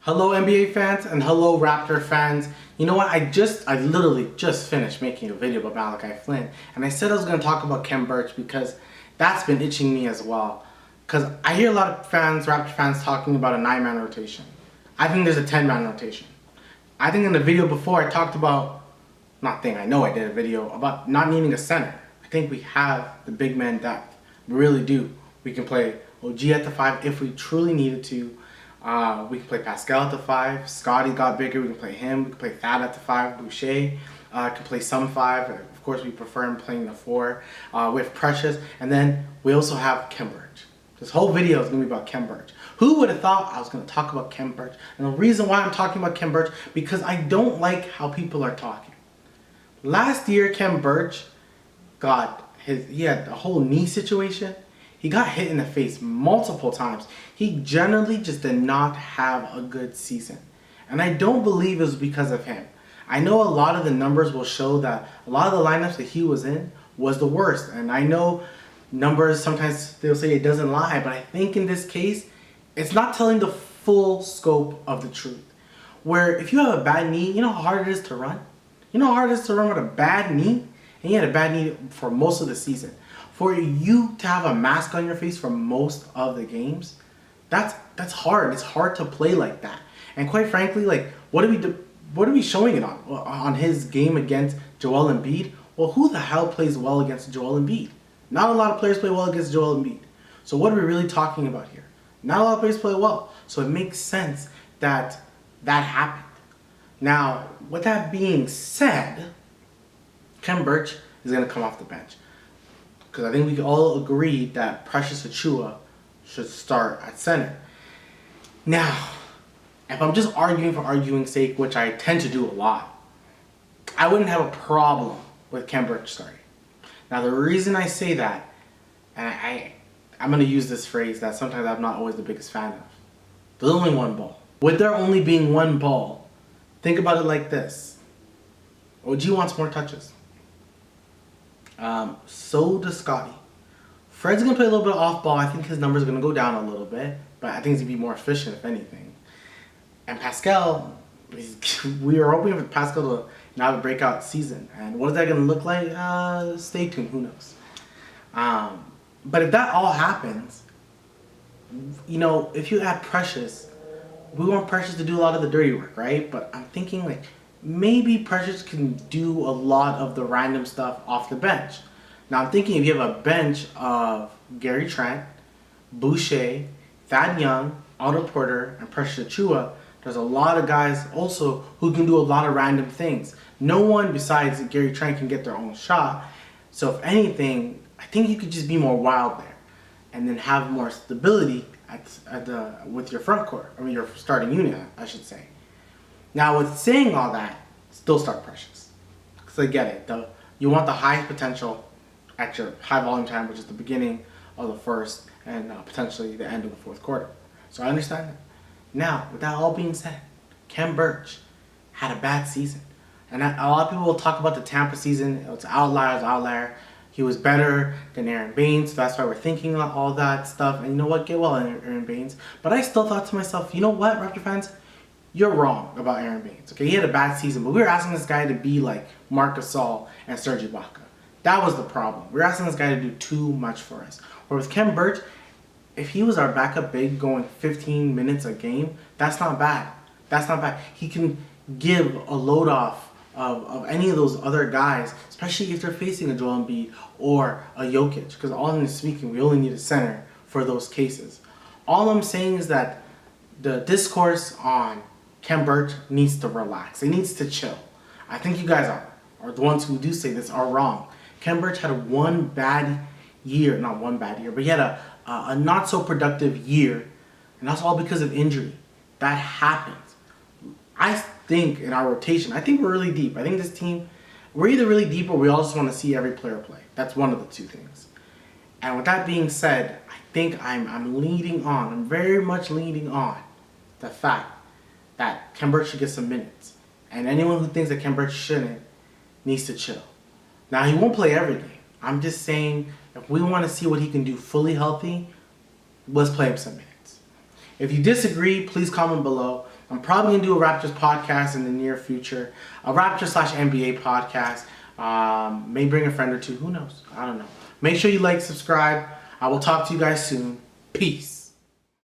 Hello NBA fans and hello Raptor fans. You know what, I literally just finished making a video about Malachi Flynn, and I said I was going to talk about Khem Birch because that's been itching me as well. Because I hear a lot of fans, Raptor fans, talking about a 9-man rotation. I think there's a 10-man rotation. I think in the video before I talked about, I know I did a video about not needing a center. I think we have the big man depth. We really do. We can play OG at the 5 if we truly needed to. We can play Pascal at the 5. Scotty got bigger. We can play him. We can play Thad at the 5. Boucher can play some 5. Of course, we prefer him playing the 4. We have Precious. And then we also have Khem Birch. This whole video is going to be about Khem Birch. Who would have thought I was going to talk about Khem Birch? And the reason why I'm talking about Khem Birch, because I don't like how people are talking. Last year, Khem Birch he had a whole knee situation. He got hit in the face multiple times. He generally just did not have a good season. And I don't believe it was because of him. I know a lot of the numbers will show that a lot of the lineups that he was in was the worst. And I know numbers, sometimes they'll say it doesn't lie, but I think in this case, it's not telling the full scope of the truth. Where if you have a bad knee, you know how hard it is to run? You know how hard it is to run with a bad knee? And he had a bad knee for most of the season. For you to have a mask on your face for most of the games, that's hard. It's hard to play like that. And quite frankly, like, what are we showing it on his game against Joel Embiid? Well, who the hell plays well against Joel Embiid? Not a lot of players play well against Joel Embiid. So what are we really talking about here? Not a lot of players play well. So it makes sense that that happened. Now, with that being said, Khem Birch is going to come off the bench. Because I think we all agree that Precious Achiuwa should start at center. Now, if I'm just arguing for arguing's sake, which I tend to do a lot, I wouldn't have a problem with Khem Birch starting. Now, the reason I say that, and I'm going to use this phrase that sometimes I'm not always the biggest fan of. There's only one ball. With there only being one ball, think about it like this. OG wants more touches. So does Scotty. Fred's going to play a little bit off ball. I think his numbers are going to go down a little bit, but I think he's going to be more efficient if anything. And Pascal, we are hoping for Pascal to have a breakout season. And what is that going to look like? Stay tuned. Who knows? But if that all happens, you know, if you add Precious, we want Precious to do a lot of the dirty work, right? But I'm thinking like maybe Precious can do a lot of the random stuff off the bench. Now I'm thinking if you have a bench of Gary Trent, Boucher, Thad Young, Otto Porter, and Precious Achiuwa, there's a lot of guys also who can do a lot of random things. No one besides Gary Trent can get their own shot. So if anything, I think you could just be more wild there, and then have more stability with your front court, I mean your starting unit, I should say. Now with saying all that, still start Precious, because I get it. You want the highest potential at your high volume time, which is the beginning of the first and potentially the end of the fourth quarter. So I understand that. Now with that all being said, Khem Birch had a bad season, and a lot of people will talk about the Tampa season. It's outlier. He was better than Aaron Baines, so that's why we're thinking about all that stuff. And you know what? Get well, Aaron Baines. But I still thought to myself, you know what, Raptor fans? You're wrong about Aaron Baines. Okay, he had a bad season, but we were asking this guy to be like Marc Gasol and Serge Ibaka. That was the problem. We were asking this guy to do too much for us. Where with Khem Birch, if he was our backup big going 15 minutes a game, that's not bad. That's not bad. He can give a load off of any of those other guys, especially if they're facing a Joel Embiid or a Jokic, because honestly speaking, we only need a center for those cases. All I'm saying is that the discourse on Khem Birch needs to relax. It needs to chill. I think you guys are the ones who do say this are wrong. Khem Birch had one bad year, not one bad year, but he had a not so productive year, and that's all because of injury. That happens. I think in our rotation, I think we're really deep. I think this team, we're either really deep or we all just want to see every player play. That's one of the two things. And with that being said, I think I'm leading on. I'm very much leading on the fact that Khem Birch should get some minutes. And anyone who thinks that Khem Birch shouldn't needs to chill. Now, he won't play every game. I'm just saying, if we want to see what he can do fully healthy, let's play him some minutes. If you disagree, please comment below. I'm probably going to do a Raptors podcast in the near future. A Raptors/NBA podcast. May bring a friend or two. Who knows? I don't know. Make sure you like, subscribe. I will talk to you guys soon. Peace.